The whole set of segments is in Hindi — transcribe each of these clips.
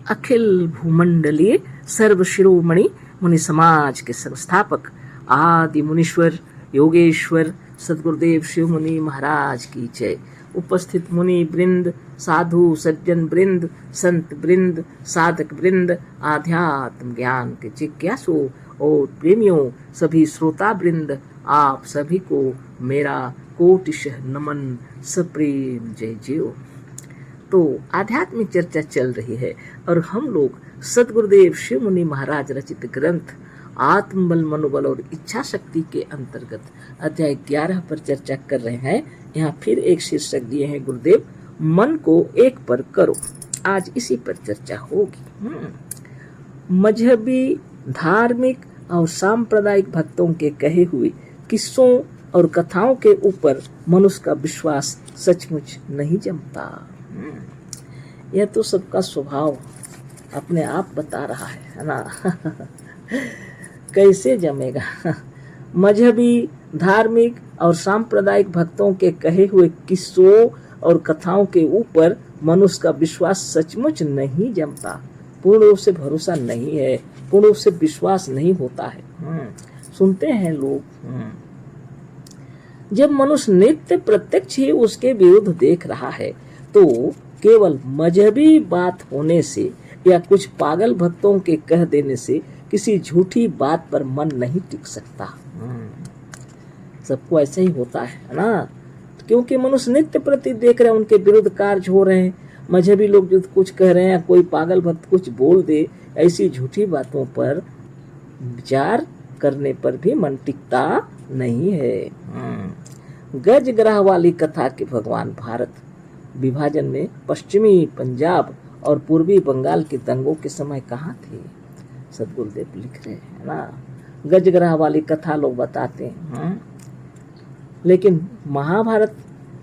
अखिल भूमंडलीय सर्व शिरोमणि मुनि समाज के संस्थापक आदि मुनीश्वर योगेश्वर सदगुरुदेव शिव मुनि महाराज की जय। उपस्थित मुनि वृंद, साधु सज्जन वृंद, संत वृंद, साधक वृंद, आध्यात्म ज्ञान के जिज्ञासु और प्रेमियों, सभी श्रोता वृंद, आप सभी को मेरा कोटिशः नमन, सप्रेम जय जय। तो आध्यात्मिक चर्चा चल रही है और हम लोग सदगुरुदेव शिव मुनि महाराज रचित ग्रंथ आत्मबल, मनोबल और इच्छा शक्ति के अंतर्गत अध्याय 11 पर चर्चा कर रहे हैं। यहाँ फिर एक शीर्षक दिए हैं गुरुदेव, मन को एक पर करो। आज इसी पर चर्चा होगी। मजहबी, धार्मिक और सांप्रदायिक भक्तों के कहे हुए किस्सों और कथाओं के ऊपर मनुष्य का विश्वास सचमुच नहीं जमता। यह तो सबका स्वभाव अपने आप बता रहा है ना। कैसे जमेगा। मजहबी, धार्मिक और सांप्रदायिक भक्तों के कहे हुए किस्सों और कथाओं के ऊपर मनुष्य का विश्वास सचमुच नहीं जमता। पूर्ण रूप से भरोसा नहीं है, पूर्ण रूप से विश्वास नहीं होता है। सुनते हैं लोग। जब मनुष्य नित्य प्रत्यक्ष ही उसके विरुद्ध देख रहा है तो केवल मजहबी बात होने से या कुछ पागल भक्तों के कह देने से किसी झूठी बात पर मन नहीं टिक सकता। सबको ऐसा ही होता है ना, क्योंकि मनुष्य नित्य प्रति देख रहे हैं, उनके विरुद्ध कार्य हो रहे हैं। मजहबी लोग जो कुछ कह रहे हैं, कोई पागल भक्त कुछ बोल दे, ऐसी झूठी बातों पर विचार करने पर भी मन टिकता नहीं है। गज ग्रह वाली कथा के भगवान भारत विभाजन में पश्चिमी पंजाब और पूर्वी बंगाल के दंगों के समय कहाँ थे? सदगुरुदेव लिख रहे हैं ना। गज ग्रह वाली कथा लोग बताते हैं, लेकिन महाभारत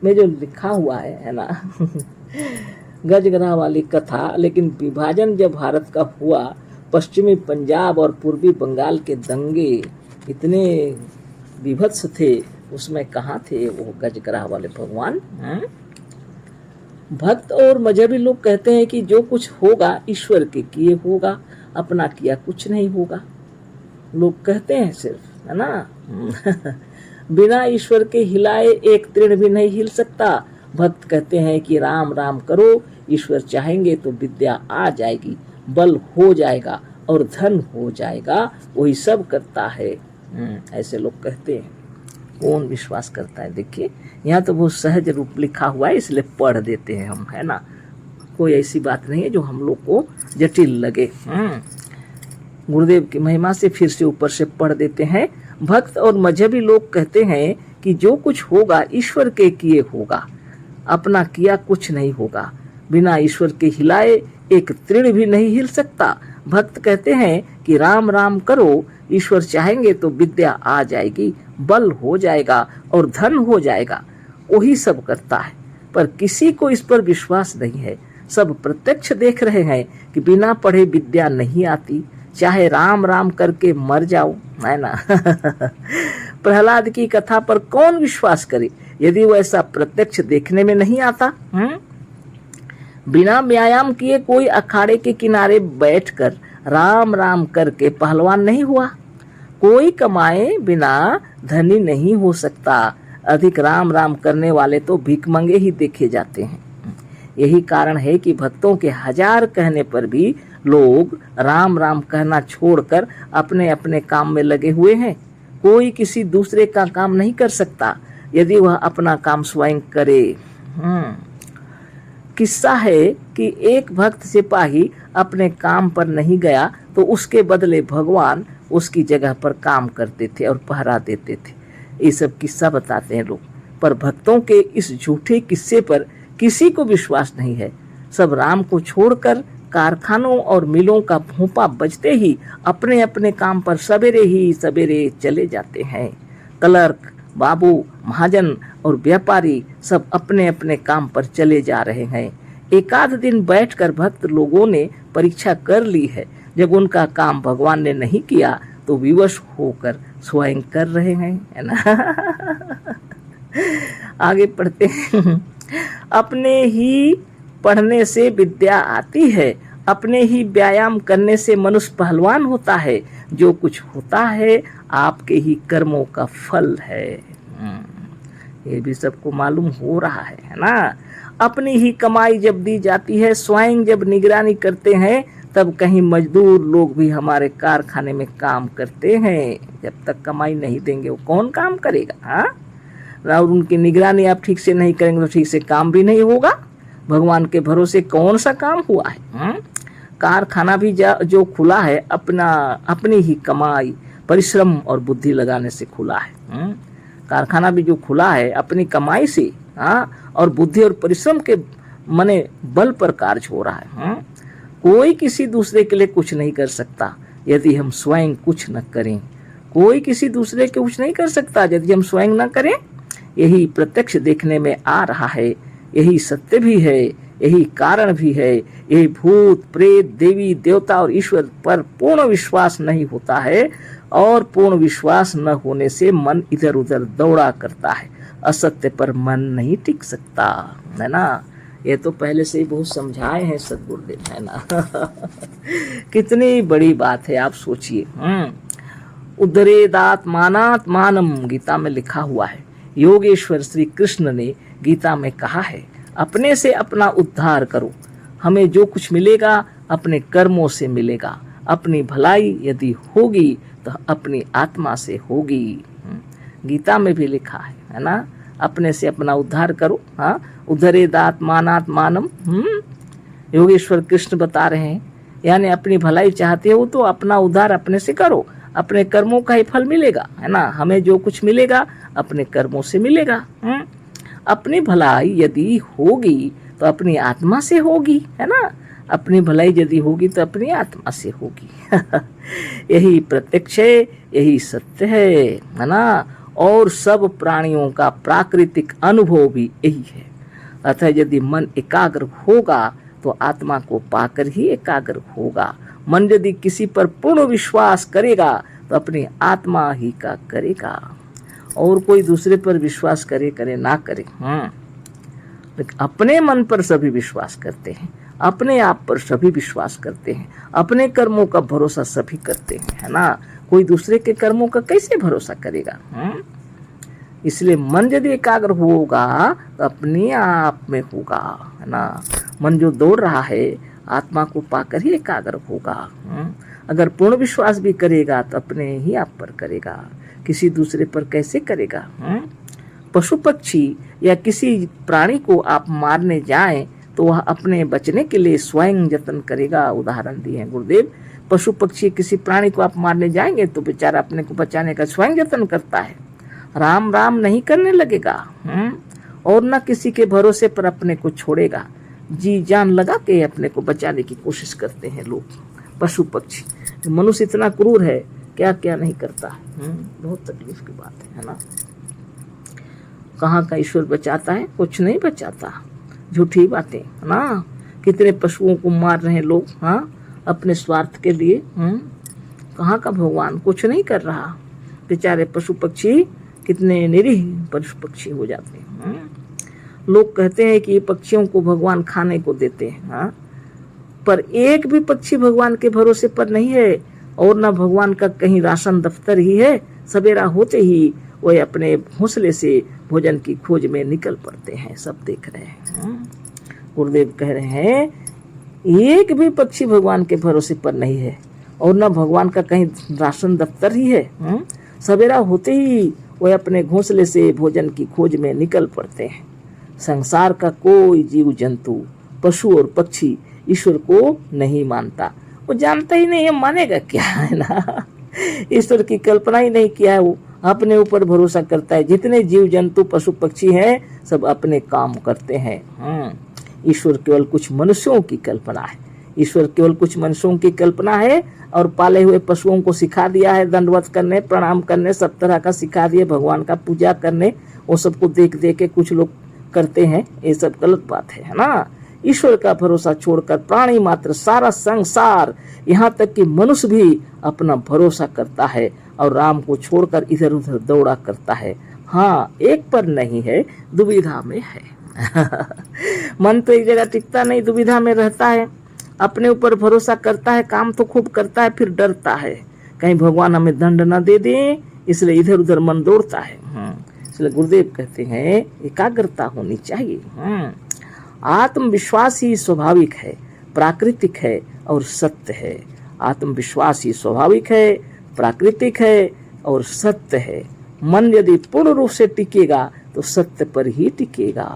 में जो लिखा हुआ है ना गज ग्रह वाली कथा, लेकिन विभाजन जब भारत का हुआ, पश्चिमी पंजाब और पूर्वी बंगाल के दंगे इतने विभत्स थे, उसमें कहाँ थे वो गज ग्रह वाले भगवान? भक्त और मजहबी लोग कहते हैं कि जो कुछ होगा ईश्वर के किए होगा, अपना किया कुछ नहीं होगा। लोग कहते हैं सिर्फ, है ना। बिना ईश्वर के हिलाए एक तृण भी नहीं हिल सकता। भक्त कहते हैं कि राम राम करो, ईश्वर चाहेंगे तो विद्या आ जाएगी, बल हो जाएगा और धन हो जाएगा, वही सब करता है। ऐसे लोग कहते हैं। कौन विश्वास करता है? देखिए, यहाँ तो बहुत सहज रूप लिखा हुआ है, इसलिए पढ़ देते हैं हम, है ना। कोई ऐसी बात नहीं है जो हम लोग को जटिल लगे। गुरुदेव की महिमा से फिर से ऊपर से पढ़ देते हैं। भक्त और मजहबी लोग कहते हैं कि जो कुछ होगा ईश्वर के किए होगा, अपना किया कुछ नहीं होगा। बिना ईश्वर के हिलाए एक तृण भी नहीं हिल सकता। भक्त कहते हैं कि राम राम करो, ईश्वर चाहेंगे तो विद्या आ जाएगी, बल हो जाएगा और धन हो जाएगा, वही सब करता है। पर किसी को इस पर विश्वास नहीं है। सब प्रत्यक्ष देख रहे हैं कि बिना पढ़े विद्या नहीं आती, चाहे राम राम करके मर जाओ, है ना। प्रहलाद की कथा पर कौन विश्वास करे यदि वो ऐसा प्रत्यक्ष देखने में नहीं आता? बिना व्यायाम किए कोई अखाड़े के किनारे बैठकर राम राम करके पहलवान नहीं हुआ। कोई कमाए बिना धनी नहीं हो सकता। अधिक राम राम करने वाले तो भिखमंगे ही देखे जाते हैं। यही कारण है कि भक्तों के हजार कहने पर भी लोग राम राम कहना छोड़कर अपने अपने काम में लगे हुए हैं। कोई किसी दूसरे का काम नहीं कर सकता यदि वह अपना काम स्वयं करे। किस्सा है कि एक भक्त सिपाही अपने काम पर नहीं गया तो उसके बदले भगवान उसकी जगह पर काम करते थे और पहरा देते थे। ये सब किस्सा बताते हैं लोग, पर भक्तों के इस झूठे किस्से पर किसी को विश्वास नहीं है। सब राम को छोड़कर कारखानों और मिलों का भोंपा बजते ही अपने अपने काम पर सवेरे ही सवेरे चले जाते हैं। क्लर्क, बाबू, महाजन और व्यापारी सब अपने अपने काम पर चले जा रहे हैं। एकाध दिन बैठकर भक्त लोगों ने परीक्षा कर ली है। जब उनका काम भगवान ने नहीं किया तो विवश होकर स्वयं कर रहे हैं, है ना। आगे पढ़ते हैं। अपने ही पढ़ने से विद्या आती है अपने ही व्यायाम करने से मनुष्य पहलवान होता है। जो कुछ होता है आपके ही कर्मों का फल है। ये भी सबको मालूम हो रहा है ना। अपनी ही कमाई जब दी जाती है, स्वयं जब निगरानी करते हैं, तब कहीं मजदूर लोग भी हमारे कारखाने में काम करते हैं। जब तक कमाई नहीं देंगे वो कौन काम करेगा? हाँ, और उनकी निगरानी आप ठीक से नहीं करेंगे तो ठीक से काम भी नहीं होगा। भगवान के भरोसे कौन सा काम हुआ है? कारखाना भी जो खुला है अपनी ही कमाई, परिश्रम और बुद्धि लगाने से खुला है। कारखाना भी जो खुला है अपनी कमाई से, और बुद्धि और परिश्रम के मने बल पर कार्य हो रहा है। कोई किसी दूसरे के लिए कुछ नहीं कर सकता यदि हम स्वयं कुछ न करें। कोई किसी दूसरे के कुछ नहीं कर सकता यदि हम स्वयं न करें। यही प्रत्यक्ष देखने में आ रहा है, यही सत्य भी है, यही कारण भी है। यही भूत प्रेत देवी देवता और ईश्वर पर पूर्ण विश्वास नहीं होता है, और पूर्ण विश्वास न होने से मन इधर उधर दौड़ा करता है। असत्य पर मन नहीं टिक सकता, है ना। ये तो पहले से ही बहुत समझाए हैं सदगुरुदेव, है ना। कितनी बड़ी बात है, आप सोचिए। उद्धरेदात्मानात्मानम गीता में लिखा हुआ है। योगेश्वर श्री कृष्ण ने गीता में कहा है, अपने से अपना उद्धार करो। हमें जो कुछ मिलेगा अपने कर्मों से मिलेगा। अपनी भलाई यदि होगी तो अपनी आत्मा से होगी। गीता में भी लिखा है ना, अपने से अपना उद्धार करो। हाँ, उद्धरेदात्मानात्मानम। योगेश्वर कृष्ण बता रहे हैं, यानी अपनी भलाई चाहते हो तो अपना उद्धार अपने से करो। अपने कर्मों का ही फल मिलेगा, है ना। हमें जो कुछ मिलेगा अपने कर्मों से मिलेगा। अपनी भलाई यदि होगी तो अपनी आत्मा से होगी, है ना। अपनी भलाई यदि होगी तो अपनी आत्मा से होगी। यही प्रत्यक्ष है, यही सत्य है ना। और सब प्राणियों का प्राकृतिक अनुभव भी यही है। अतः यदि मन एकाग्र होगा तो आत्मा को पाकर ही एकाग्र होगा। मन यदि किसी पर पूर्ण विश्वास करेगा तो अपनी आत्मा ही का करेगा। और कोई दूसरे पर विश्वास करे ना करे, लेकिन अपने मन पर सभी विश्वास करते हैं, अपने आप पर सभी विश्वास करते हैं, अपने कर्मों का भरोसा सभी करते हैं, है ना। कोई दूसरे के कर्मों का कैसे भरोसा करेगा? इसलिए मन यदि एकाग्र होगा तो अपने आप में होगा, है ना। मन जो दौड़ रहा है आत्मा को पाकर ही एकाग्र होगा। अगर पूर्ण विश्वास भी करेगा तो अपने ही आप पर करेगा, किसी दूसरे पर कैसे करेगा? पशु पक्षी या किसी प्राणी को आप मारने जाएं तो वह अपने बचने के लिए स्वयं यत्न करेगा। उदाहरण दिए हैं गुरुदेव। पशु पक्षी किसी प्राणी को आप मारने जाएंगे तो बेचारा अपने को बचाने का स्वयं यत्न करता है, राम राम नहीं करने लगेगा। और न किसी के भरोसे पर अपने को छोड़ेगा। जी जान लगा के अपने को बचाने की कोशिश करते हैं लोग, पशु पक्षी। मनुष्य इतना क्रूर है, क्या क्या नहीं करता। बहुत तकलीफ की बात है ना। कहाँ का ईश्वर बचाता है? कुछ नहीं बचाता, झूठी बातें, है ना। कितने पशुओं को मार रहे हैं लोग, अपने स्वार्थ के लिए। कहाँ का भगवान? कुछ नहीं कर रहा। बेचारे पशु पक्षी कितने निरीह पशु पक्षी हो जाते हैं। लोग कहते हैं कि ये पक्षियों को भगवान खाने को देते हैं, पर एक भी पक्षी भगवान के भरोसे पर नहीं है, और न भगवान का कहीं राशन दफ्तर ही है। सवेरा होते ही वो अपने घोंसले से भोजन की खोज में निकल पड़ते हैं, सब देख रहे हैं। गुरुदेव कह रहे हैं एक भी पक्षी भगवान के भरोसे पर नहीं है, और न भगवान का कहीं राशन दफ्तर ही है। सवेरा होते ही वो अपने घोंसले से भोजन की खोज में निकल पड़ते हैं। संसार का कोई जीव जंतु, पशु और पक्षी ईश्वर को नहीं मानता। वो जानता ही नहीं है, मानेगा क्या, है ना। ईश्वर की कल्पना ही नहीं किया है, वो अपने ऊपर भरोसा करता है। जितने जीव जंतु पशु पक्षी हैं सब अपने काम करते हैं। ईश्वर केवल कुछ मनुष्यों की कल्पना है। ईश्वर केवल कुछ मनुष्यों की कल्पना है, और पाले हुए पशुओं को सिखा दिया है दंडवत करने, प्रणाम करने, सब तरह का सिखा दिए, भगवान का पूजा करने। वो सबको देख देख के कुछ लोग करते हैं, ये सब गलत बात है ना। ईश्वर का भरोसा छोड़कर प्राणी मात्र, सारा संसार, यहाँ तक कि मनुष्य भी अपना भरोसा करता है और राम को छोड़कर इधर उधर दौड़ा करता है। हाँ, एक पर नहीं है, दुविधा में है। मन तो एक जगह टिकता नहीं, दुविधा में रहता है। अपने ऊपर भरोसा करता है, काम तो खूब करता है, फिर डरता है कहीं भगवान हमें दंड ना दे दें, इसलिए इधर उधर मन दौड़ता है। इसलिए गुरुदेव कहते हैं एकाग्रता होनी चाहिए। आत्मविश्वास ही स्वाभाविक है, प्राकृतिक है और सत्य है। आत्मविश्वास ही स्वाभाविक है, प्राकृतिक है और सत्य है। मन यदि पूर्ण रूप से टिकेगा तो सत्य पर ही टिकेगा।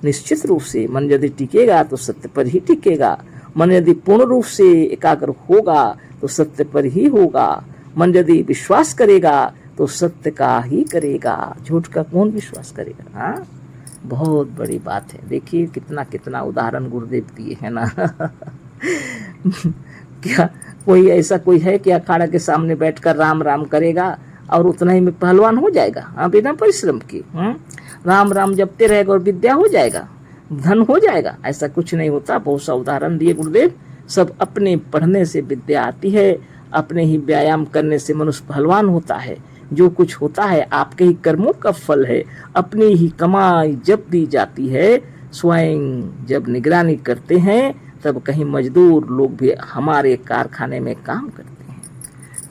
निश्चित रूप से मन यदि टिकेगा तो सत्य पर ही टिकेगा। मन यदि पूर्ण रूप से एकाग्र होगा तो सत्य पर ही होगा। मन यदि विश्वास करेगा तो सत्य का ही करेगा, झूठ का कौन विश्वास करेगा। हाँ, बहुत बड़ी बात है। देखिए कितना कितना उदाहरण गुरुदेव दिए है ना। क्या कोई ऐसा कोई है कि अखाड़ा के सामने बैठकर राम राम करेगा और उतना ही में पहलवान हो जाएगा? हाँ, बिना परिश्रम के राम राम जपते रहेगा और विद्या हो जाएगा, धन हो जाएगा? ऐसा कुछ नहीं होता। बहुत सा उदाहरण दिए गुरुदेव। सब अपने पढ़ने से विद्या आती है, अपने ही व्यायाम करने से मनुष्य पहलवान होता है। जो कुछ होता है आपके ही कर्मों का फल है। अपनी ही कमाई जब दी जाती है, स्वयं जब निगरानी करते हैं तब कहीं मजदूर लोग भी हमारे कारखाने में काम करते हैं।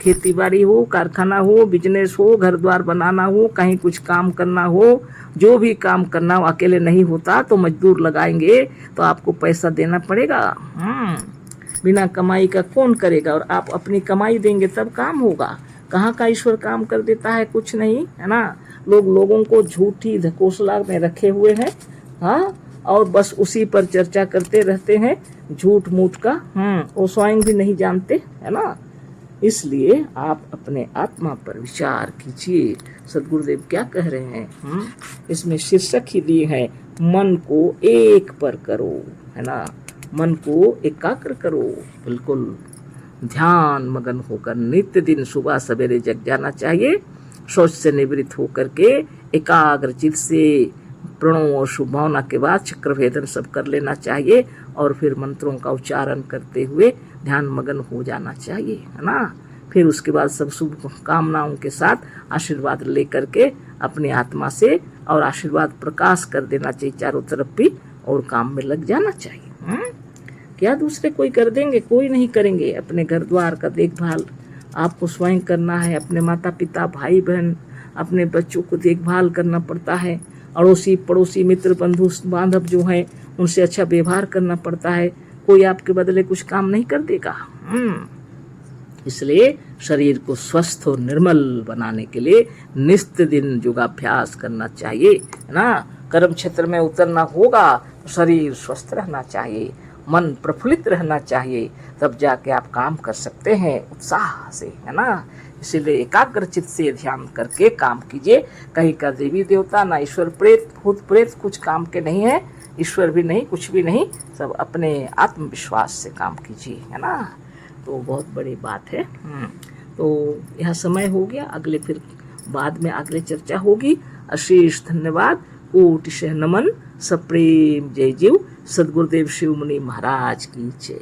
खेती बाड़ी हो, कारखाना हो, बिजनेस हो, घर द्वार बनाना हो, कहीं कुछ काम करना हो, जो भी काम करना हो, अकेले नहीं होता तो मजदूर लगाएंगे तो आपको पैसा देना पड़ेगा। बिना कमाई का कौन करेगा? और आप अपनी कमाई देंगे तब काम होगा। कहाँ का ईश्वर काम कर देता है? कुछ नहीं, है ना। लोगों को झूठी धकोसला में रखे हुए हैं। हाँ, और बस उसी पर चर्चा करते रहते हैं, झूठ मूठ का। वो स्वयं भी नहीं जानते, है ना। इसलिए आप अपने आत्मा पर विचार कीजिए। सदगुरुदेव क्या कह रहे हैं? इसमें शीर्षक ही दिए है, मन को एक पर करो, है ना। मन को एकाग्र करो, बिल्कुल ध्यान मगन होकर नित्य दिन सुबह सवेरे जग जाना चाहिए। सोच से निवृत्त होकर के एकाग्र चित्त से प्रणव और शुभ भावना के बाद चक्रभेदन सब कर लेना चाहिए और फिर मंत्रों का उच्चारण करते हुए ध्यान मगन हो जाना चाहिए, है ना। फिर उसके बाद सब शुभ कामनाओं के साथ आशीर्वाद लेकर के अपनी आत्मा से और आशीर्वाद प्रकाश कर देना चाहिए चारों तरफ भी, और काम में लग जाना चाहिए। क्या दूसरे कोई कर देंगे? कोई नहीं करेंगे। अपने घर द्वार का देखभाल आपको स्वयं करना है। अपने माता पिता, भाई बहन, अपने बच्चों को देखभाल करना पड़ता है। अड़ोसी पड़ोसी, मित्र बंधु बांधव जो हैं उनसे अच्छा व्यवहार करना पड़ता है। कोई आपके बदले कुछ काम नहीं कर देगा। इसलिए शरीर को स्वस्थ और निर्मल बनाने के लिए नित्य दिन योगाभ्यास करना चाहिए, है ना। कर्म क्षेत्र में उतरना होगा तो शरीर स्वस्थ रहना चाहिए, मन प्रफुल्लित रहना चाहिए, तब जाके आप काम कर सकते हैं उत्साह से, है ना। इसीलिए एकाग्र चित्त से ध्यान करके काम कीजिए। कहीं का देवी देवता ना ईश्वर प्रेत भूत प्रेत कुछ काम के नहीं है, ईश्वर भी नहीं, कुछ भी नहीं, सब अपने आत्मविश्वास से काम कीजिए, है ना। तो बहुत बड़ी बात है। तो यह समय हो गया, अगले फिर बाद में अगले चर्चा होगी। अशेष धन्यवाद, कोटिशः नमन, सप्रेम जय जीव। सदगुरुदेव शिव मुनि महाराज की जय।